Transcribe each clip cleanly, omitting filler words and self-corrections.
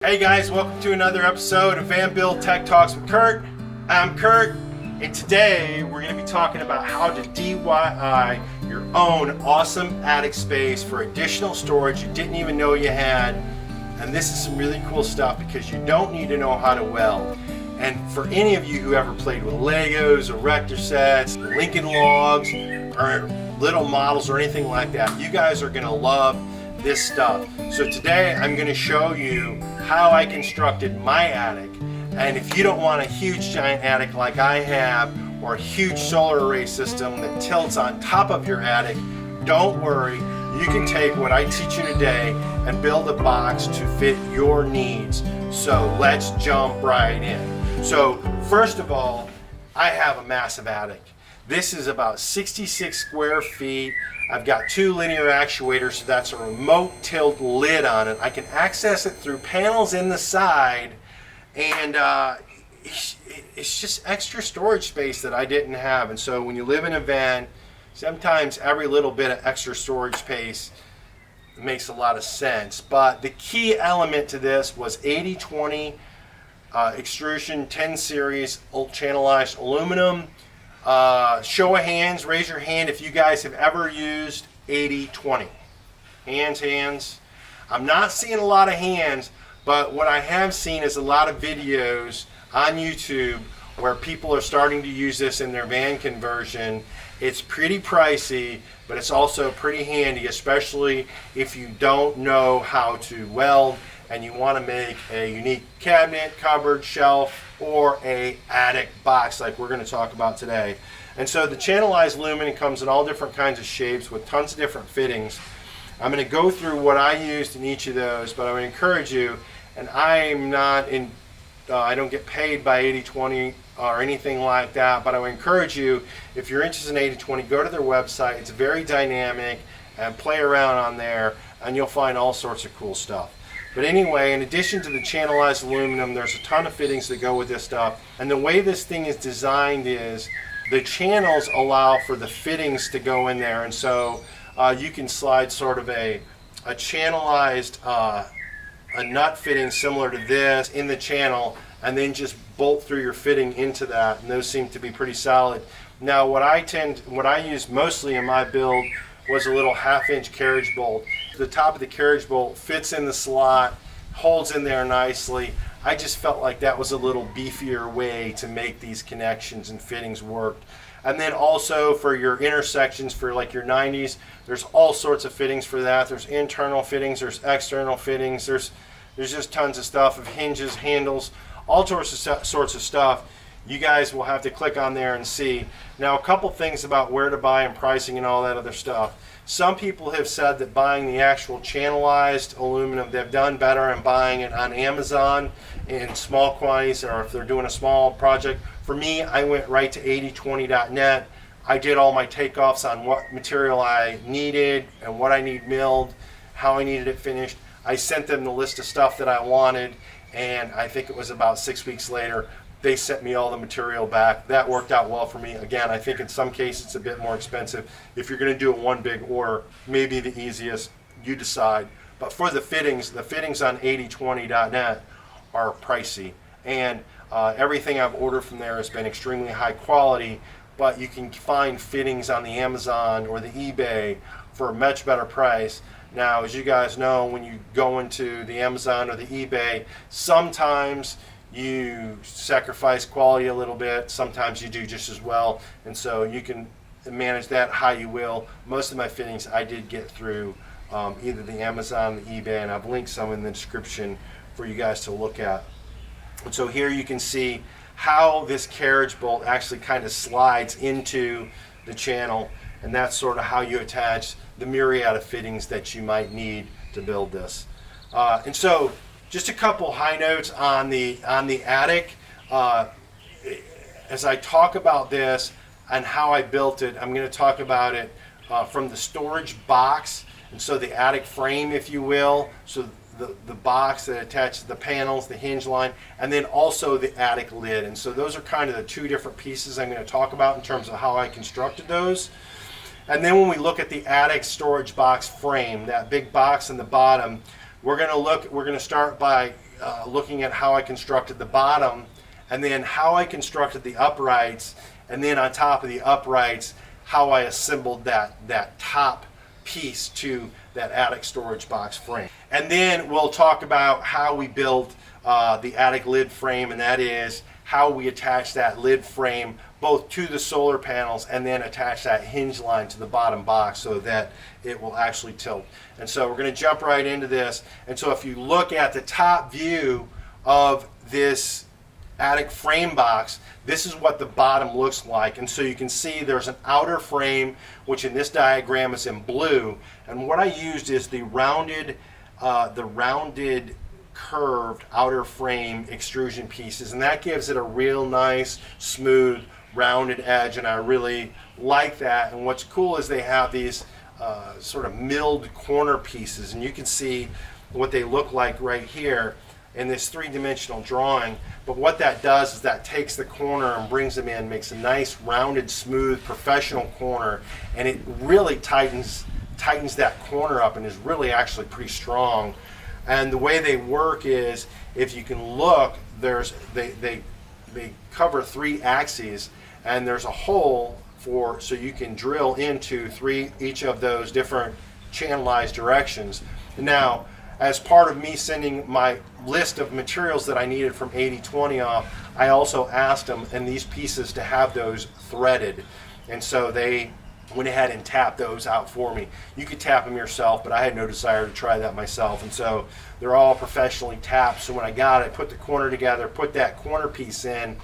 Hey guys, welcome to another episode of Van Build Tech Talks with Curt. I'm Curt, and today we're going to be talking about how to DIY your own awesome attic space for additional storage you didn't even know you had. And this is some really cool stuff because you don't need to know how to weld. And for any of you who ever played with Legos, erector sets, Lincoln logs, or little models or anything like that, you guys are going to love this stuff. So today I'm going to show you how I constructed my attic. And if you don't want a huge giant attic like I have, or a huge solar array system that tilts on top of your attic, don't worry, you can take what I teach you today and build a box to fit your needs. So let's jump right in. So first of all, I have a massive attic. This is about 66 square feet. I've got two linear actuators, so that's a remote tilt lid on it. I can access it through panels in the side, and it's just extra storage space that I didn't have. And so when you live in a van, sometimes every little bit of extra storage space makes a lot of sense. But the key element to this was 80/20 extrusion 10 series channelized aluminum. Show of hands, raise your hand if you guys have ever used 80/20. Hands. I'm not seeing a lot of hands, but what I have seen is a lot of videos on YouTube where people are starting to use this in their van conversion. It's pretty pricey, but it's also pretty handy, especially if you don't know how to weld and you want to make a unique cabinet, cupboard, shelf, or a attic box like we're going to talk about today. And so the channelized aluminum comes in all different kinds of shapes with tons of different fittings. I'm going to go through what I used in each of those, but I would encourage you, and I'm not in, I don't get paid by 80/20 or anything like that, but I would encourage you, if you're interested in 80/20, go to their website. It's very dynamic, and play around on there, and you'll find all sorts of cool stuff. But anyway, in addition to the channelized aluminum, there's a ton of fittings that go with this stuff. And the way this thing is designed is the channels allow for the fittings to go in there. And so you can slide sort of a channelized a nut fitting similar to this in the channel, and then just bolt through your fitting into that. And those seem to be pretty solid. Now what I use mostly in my build was a little 1/2-inch carriage bolt. The top of the carriage bolt fits in the slot, holds in there nicely. I just felt like that was a little beefier way to make these connections and fittings work. And then also for your intersections, for like your 90s, there's all sorts of fittings for that. There's internal fittings, there's external fittings, there's just tons of stuff of hinges, handles, all sorts of stuff. You guys will have to click on there and see. Now a couple things about where to buy and pricing and all that other stuff. Some people have said that buying the actual channelized aluminum, they've done better in buying it on Amazon in small quantities, or if they're doing a small project. For me, I went right to 80/20.net. I did all my takeoffs on what material I needed and what I need milled, how I needed it finished. I sent them the list of stuff that I wanted, and I think it was about 6 weeks later, they sent me all the material back. That worked out well for me. Again, I think in some cases it's a bit more expensive. If you're going to do a one big order, maybe the easiest, you decide. But for the fittings on 80/20.net are pricey. And everything I've ordered from there has been extremely high quality, but you can find fittings on the Amazon or the eBay for a much better price. Now, as you guys know, when you go into the Amazon or the eBay, sometimes you sacrifice quality a little bit, sometimes you do just as well, and so you can manage that how you will. Most of my fittings I did get through either the Amazon or the eBay, and I've linked some in the description for you guys to look at. And so here you can see how this carriage bolt actually kind of slides into the channel, and that's sort of how you attach the myriad of fittings that you might need to build this. And so just a couple high notes on the attic. As I talk about this and how I built it, I'm going to talk about it from the storage box, and so the attic frame, if you will, so the box that attaches the panels, the hinge line, and then also the attic lid. And so those are kind of the two different pieces I'm going to talk about in terms of how I constructed those. And then when we look at the attic storage box frame, that big box in the bottom, we're going to start by looking at how I constructed the bottom, and then how I constructed the uprights, and then on top of the uprights, how I assembled that top piece to that attic storage box frame. And then we'll talk about how we built the attic lid frame, and that is how we attach that lid frame both to the solar panels and then attach that hinge line to the bottom box so that it will actually tilt. And so we're going to jump right into this. And so if you look at the top view of this attic frame box, this is what the bottom looks like. And so you can see there's an outer frame, which in this diagram is in blue, and what I used is the rounded curved outer frame extrusion pieces, and that gives it a real nice smooth rounded edge, and I really like that. And what's cool is they have these sort of milled corner pieces, and you can see what they look like right here in this three-dimensional drawing. But what that does is that takes the corner and brings them in, makes a nice rounded smooth professional corner, and it really tightens that corner up and is really actually pretty strong. And the way they work is, if you can look, they cover 3 axes, and there's a hole so you can drill into each of those different channelized directions. Now, as part of me sending my list of materials that I needed from 80/20 off, I also asked them in these pieces to have those threaded, and so they went ahead and tapped those out for me. You could tap them yourself, but I had no desire to try that myself, and so they're all professionally tapped. So when I got it, put the corner together, put that corner piece in,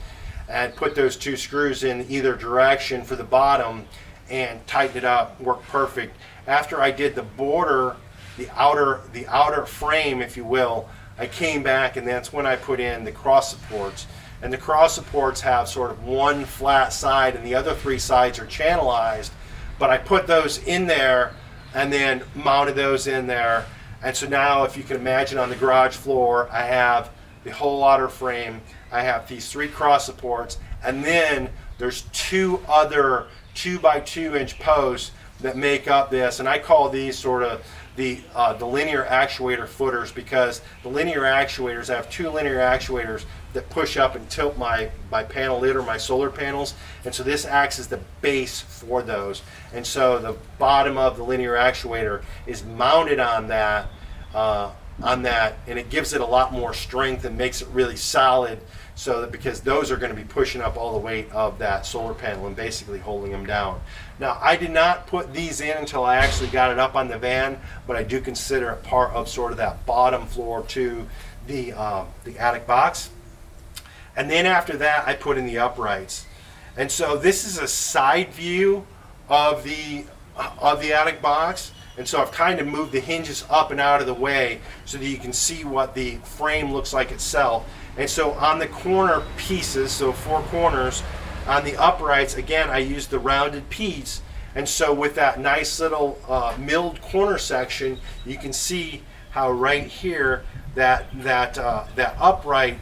and put those 2 screws in either direction for the bottom and tighten it up, worked perfect. After I did the border, the outer frame, if you will, I came back, and that's when I put in the cross supports. And the cross supports have sort of one flat side, and the other 3 sides are channelized. But I put those in there and then mounted those in there. And so now, if you can imagine, on the garage floor, I have the whole outer frame, I have these 3 cross supports, and then there's 2 other 2x2 inch posts that make up this, and I call these sort of the linear actuator footers, because the linear actuators, I have 2 linear actuators that push up and tilt my panel lid or my solar panels, and so this acts as the base for those. And so the bottom of the linear actuator is mounted on that, and it gives it a lot more strength and makes it really solid, so that, because those are going to be pushing up all the weight of that solar panel and basically holding them down. Now, I did not put these in until I actually got it up on the van, but I do consider it part of sort of that bottom floor to the attic box. And then after that, I put in the uprights. And so this is a side view of the attic box. And so I've kind of moved the hinges up and out of the way so that you can see what the frame looks like itself. And so on the corner pieces, so 4 corners, on the uprights, again, I used the rounded piece. And so with that nice little milled corner section, you can see how right here that upright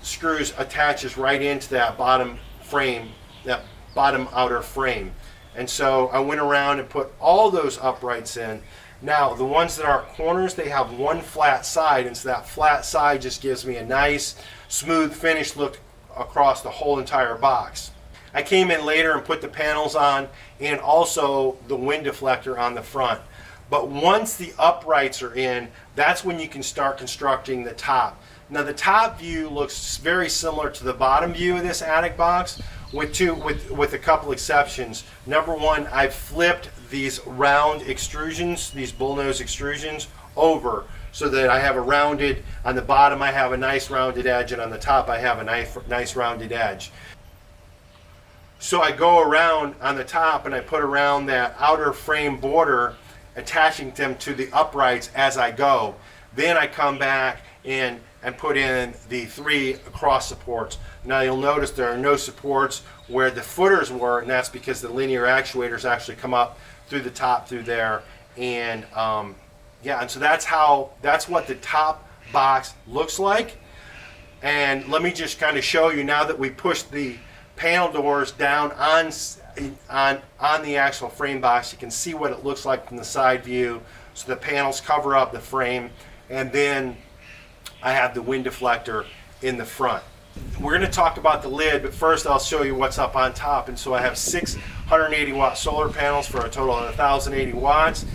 screws attaches right into that bottom frame, that bottom outer frame. And so I went around and put all those uprights in. Now, the ones that are corners, they have one flat side, and so that flat side just gives me a nice, smooth finish look across the whole entire box. I came in later and put the panels on, and also the wind deflector on the front. But once the uprights are in, that's when you can start constructing the top. Now, the top view looks very similar to the bottom view of this attic box, with a couple exceptions. Number one, I've flipped these round extrusions, these bullnose extrusions, over so that I have a rounded, on the bottom I have a nice rounded edge, and on the top I have a nice rounded edge. So I go around on the top and I put around that outer frame border, attaching them to the uprights as I go. Then I come back in and put in the 3 cross supports. Now you'll notice there are no supports where the footers were, and that's because the linear actuators actually come up through the top through there. And yeah, and so that's what the top box looks like. And let me just kind of show you, now that we pushed the panel doors down on the actual frame box, you can see what it looks like from the side view. So the panels cover up the frame, and then I have the wind deflector in the front. We're going to talk about the lid, but first I'll show you what's up on top. And so I have 680 watt solar panels for a total of 1080 watts.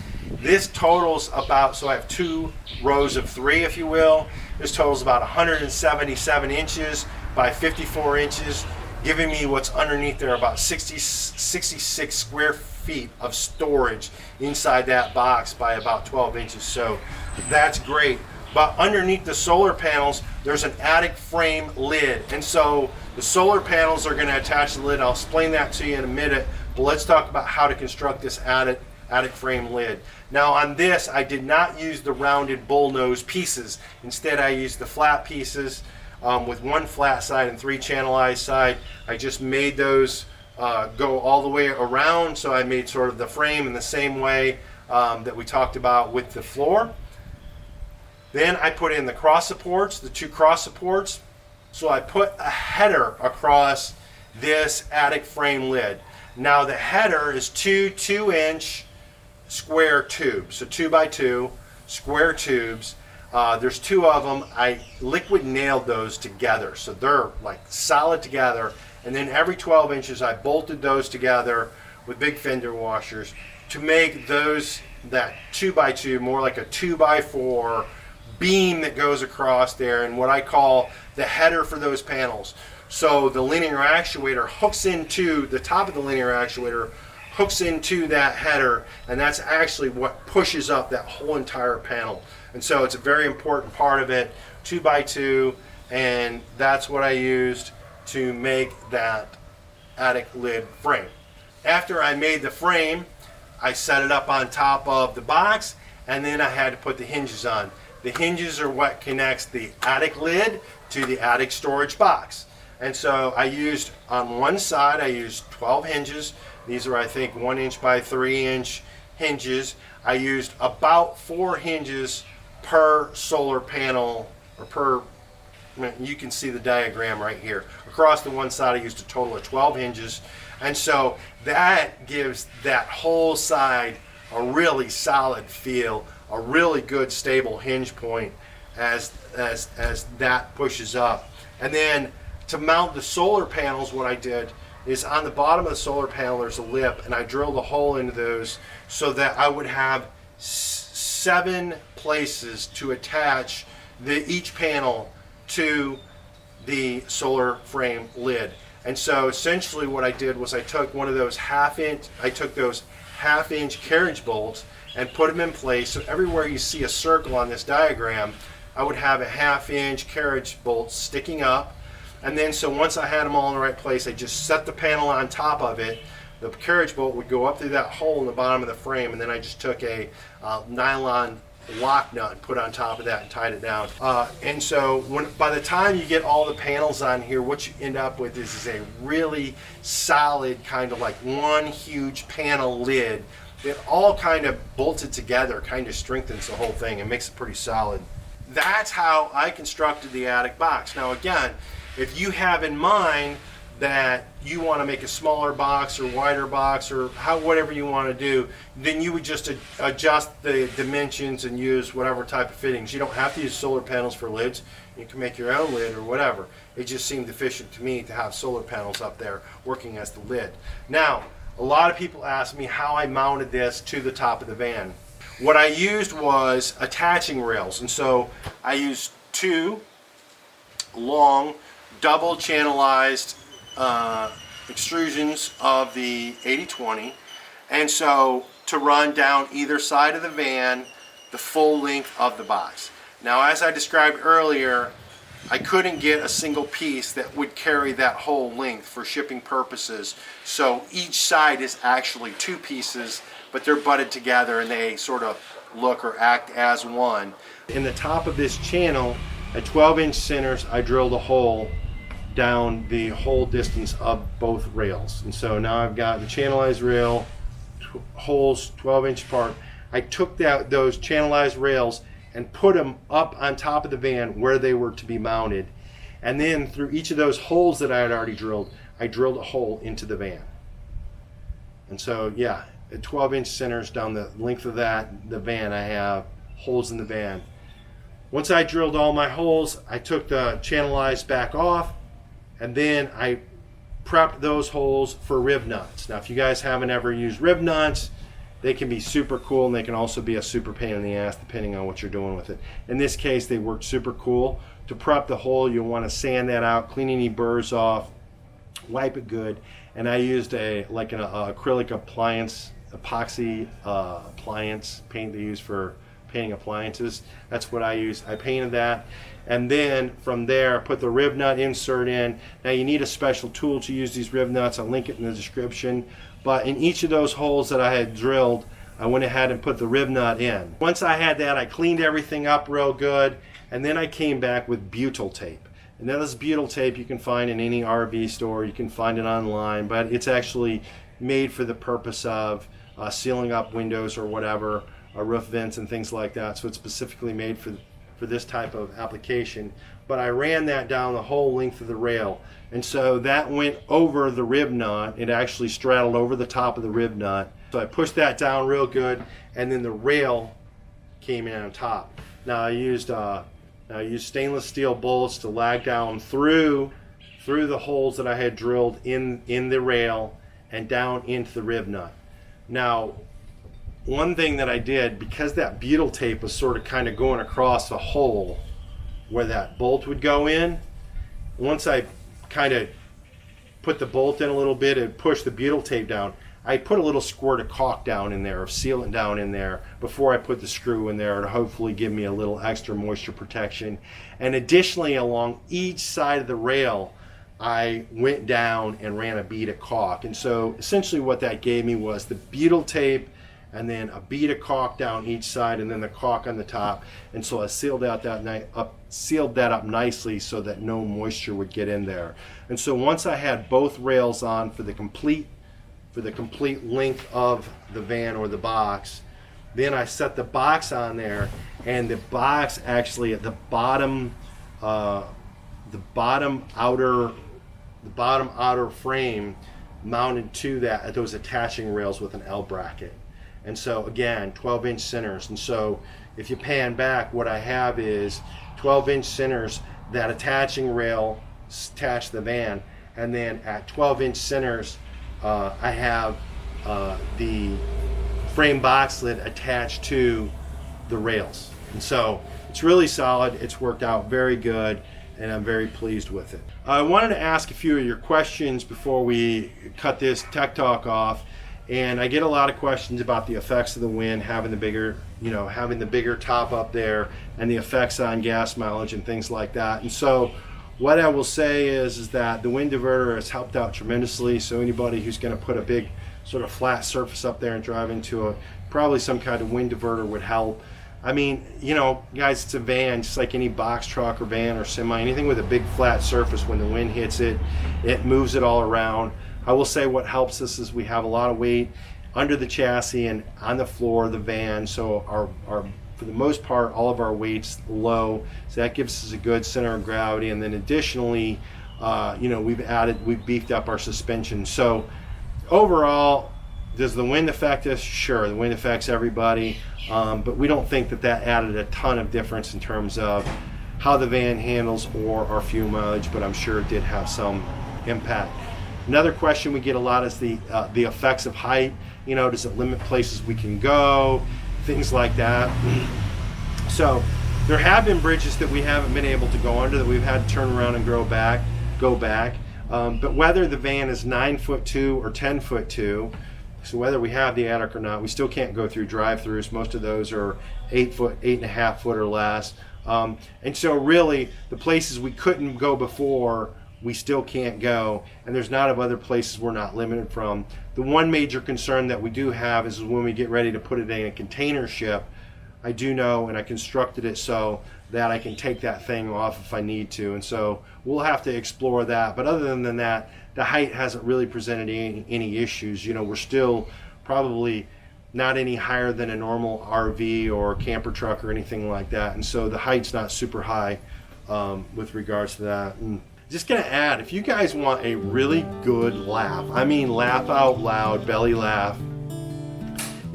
This totals about, so I have 2 rows of 3, if you will. This totals about 177 inches by 54 inches, giving me what's underneath there, about 66 square feet of storage inside that box by about 12 inches. So that's great. But underneath the solar panels, there's an attic frame lid. And so the solar panels are going to attach the lid. I'll explain that to you in a minute. But let's talk about how to construct this attic frame lid. Now on this, I did not use the rounded bullnose pieces. Instead, I used the flat pieces with 1 flat side and 3 channelized side. I just made those go all the way around. So I made sort of the frame in the same way that we talked about with the floor. Then I put in the cross supports, the 2 cross supports. So I put a header across this attic frame lid. Now the header is 2 2-inch square tubes, so 2 by 2 square tubes. There's 2 of them. I liquid nailed those together, so they're like solid together. And then every 12 inches, I bolted those together with big fender washers to make those, that 2 by 2 more like a 2 by 4 beam that goes across there, and what I call the header for those panels. So the linear actuator hooks into the top of the linear actuator, hooks into that header, and that's actually what pushes up that whole entire panel. And so it's a very important part of it, 2 by 2, and that's what I used to make that attic lid frame. After I made the frame, I set it up on top of the box, and then I had to put the hinges on. The hinges are what connects the attic lid to the attic storage box. And so I used, on one side, I used 12 hinges. These are, I think, 1 inch by 3 inch hinges. I used about 4 hinges per solar panel, or per, you can see the diagram right here. Across the one side, I used a total of 12 hinges. And so that gives that whole side a really solid feel, a really good stable hinge point as that pushes up. And then to mount the solar panels, what I did is on the bottom of the solar panel there's a lip, and I drilled a hole into those so that I would have 7 places to attach each panel to the solar frame lid. And so essentially what I did was I took those half-inch carriage bolts and put them in place. So everywhere you see a circle on this diagram, I would have a 1/2-inch carriage bolt sticking up. And then so once I had them all in the right place, I just set the panel on top of it. The carriage bolt would go up through that hole in the bottom of the frame, and then I just took a nylon lock nut and put on top of that and tied it down. And so by the time you get all the panels on here, what you end up with is a really solid kind of like one huge panel lid that all kind of bolted together, kind of strengthens the whole thing and makes it pretty solid. That's how I constructed the attic box. Now again, if you have in mind that you want to make a smaller box or wider box or whatever you want to do, then you would just adjust the dimensions and use whatever type of fittings. You don't have to use solar panels for lids. You can make your own lid or whatever. It just seemed efficient to me to have solar panels up there working as the lid. Now, a lot of people ask me how I mounted this to the top of the van. What I used was attaching rails, and so I used 2 long double channelized extrusions of the 80/20, and so to run down either side of the van the full length of the box. Now, as I described earlier, I couldn't get a single piece that would carry that whole length for shipping purposes, so each side is actually 2 pieces, but they're butted together and they sort of look or act as one. In the top of this channel at 12-inch centers, I drilled a hole down the whole distance of both rails. And so now I've got the channelized rail, holes 12-inch apart. I took those channelized rails and put them up on top of the van where they were to be mounted. And then through each of those holes that I had already drilled, I drilled a hole into the van. And so yeah, at 12-inch centers down the length of the van, I have holes in the van. Once I drilled all my holes, I took the channelized back off, and then I prepped those holes for rib nuts. Now, if you guys haven't ever used rib nuts, they can be super cool, and they can also be a super pain in the ass depending on what you're doing with it. In this case, they work super cool. To prep the hole, you'll want to sand that out, clean any burrs off, wipe it good, and I used an acrylic appliance, epoxy appliance paint they use for painting appliances. That's what I used. I painted that, and then from there I put the rib nut insert in. Now you need a special tool to use these rib nuts. I'll link it in the description. But in each of those holes that I had drilled, I went ahead and put the rib nut in. Once I had that, I cleaned everything up real good, and then I came back with butyl tape. And now this butyl tape you can find in any RV store, you can find it online, but it's actually made for the purpose of sealing up windows or whatever, roof vents and things like that. So it's specifically made for this type of application. But I ran that down the whole length of the rail, and so that went over the rib nut. It actually straddled over the top of the rib nut. So I pushed that down real good, and then the rail came in on top. Now I used stainless steel bolts to lag down through the holes that I had drilled in the rail and down into the rib nut. Now, one thing that I did, because that butyl tape was sort of kind of going across the hole where that bolt would go in, once I kind of put the bolt in a little bit and pushed the butyl tape down, I put a little squirt of caulk down in there, or sealant down in there, before I put the screw in there to hopefully give me a little extra moisture protection. And additionally, along each side of the rail, I went down and ran a bead of caulk. And so essentially what that gave me was the butyl tape and then a bead of caulk down each side, and then the caulk on the top. And so I sealed that up nicely so that no moisture would get in there. And so once I had both rails on for the complete length of the van or the box, then I set the box on there, and the box actually at the bottom outer frame mounted to those attaching rails with an L bracket. And so again, 12-inch centers. And so if you pan back, what I have is 12-inch centers that attaching rail attach the van, and then at 12-inch centers I have the frame box lid attached to the rails. And so it's really solid. It's worked out very good, and I'm very pleased with it. I wanted to ask a few of your questions before we cut this tech talk off. And I get a lot of questions about the effects of the wind, having the bigger top up there, and the effects on gas mileage and things like that. And so what I will say is that the wind diverter has helped out tremendously. So anybody who's going to put a big sort of flat surface up there and drive into it, probably some kind of wind diverter would help. I mean, guys, it's a van, just like any box truck or van or semi, anything with a big flat surface. When the wind hits it, it moves it all around. I will say what helps us is we have a lot of weight under the chassis and on the floor of the van, so our for the most part all of our weight's low, so that gives us a good center of gravity. And then additionally, we've beefed up our suspension. So overall, does the wind affect us? Sure, the wind affects everybody, but we don't think that added a ton of difference in terms of how the van handles or our fuel mileage, but I'm sure it did have some impact. Another question we get a lot is the effects of height. Does it limit places we can go? Things like that. So there have been bridges that we haven't been able to go under, that we've had to turn around and go back. But whether the van is 9'2" or 10'2", so whether we have the attic or not, we still can't go through drive-throughs. Most of those are 8.5 foot or less. And so really, the places we couldn't go before, we still can't go, and there's not other places we're not limited from. The one major concern that we do have is when we get ready to put it in a container ship. I do know, and I constructed it so that I can take that thing off if I need to, and so we'll have to explore that. But other than that, the height hasn't really presented any issues. We're still probably not any higher than a normal RV or camper truck or anything like that, and so the height's not super high with regards to that. And just gonna add, if you guys want a really good laugh, I mean laugh out loud, belly laugh,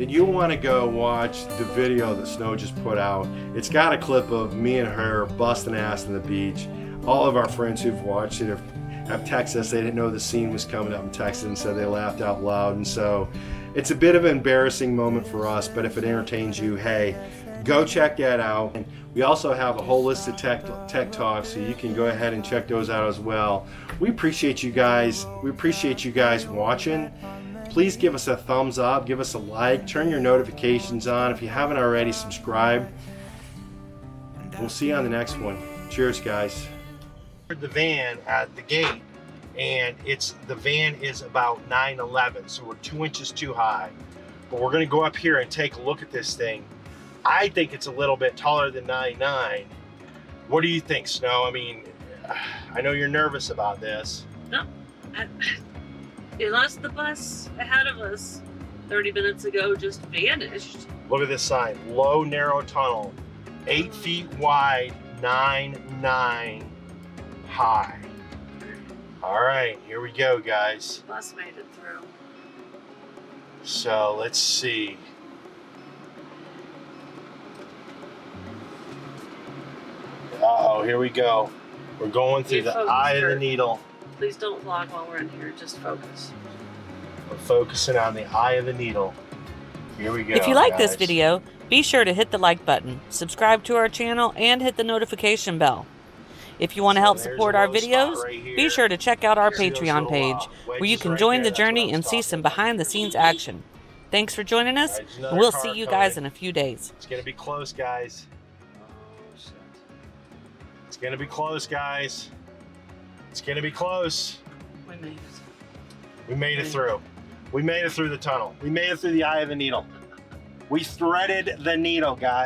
then you'll want to go watch the video that Snow just put out. It's got a clip of me and her busting ass on the beach. All of our friends who've watched it have texted us. They didn't know the scene was coming up in Texas, and so they laughed out loud. And so it's a bit of an embarrassing moment for us, but if it entertains you, hey, go check that out. And we also have a whole list of tech talks, so you can go ahead and check those out as well. We appreciate you guys. We appreciate you guys watching. Please give us a thumbs up, give us a like, turn your notifications on. If you haven't already, subscribe. We'll see you on the next one. Cheers, guys. The van at the gate, and the van is about 9'11", so we're 2 inches too high. But we're gonna go up here and take a look at this thing. I think it's a little bit taller than 9'9". What do you think, Snow? I mean, I know you're nervous about this. No, unless the bus ahead of us 30 minutes ago just vanished. Look at this sign, low narrow tunnel, 8 feet wide, 9'9" high. All right, here we go, guys. Bus made it through. So let's see. Uh-oh, here we go. We're going through the eye of the needle. Please don't vlog while we're in here, just focus. We're focusing on the eye of the needle. Here we go. If you like this video, be sure to hit the like button, subscribe to our channel, and hit the notification bell. If you want to help support our videos, be sure to check out our Patreon page, where you can join the journey and see some behind-the-scenes action. Thanks for joining us, and we'll see you guys in a few days. It's going to be close, guys. It's going to be close, guys. It's going to be close. We made it. We made it through. We made it through the tunnel. We made it through the eye of the needle. We threaded the needle, guys.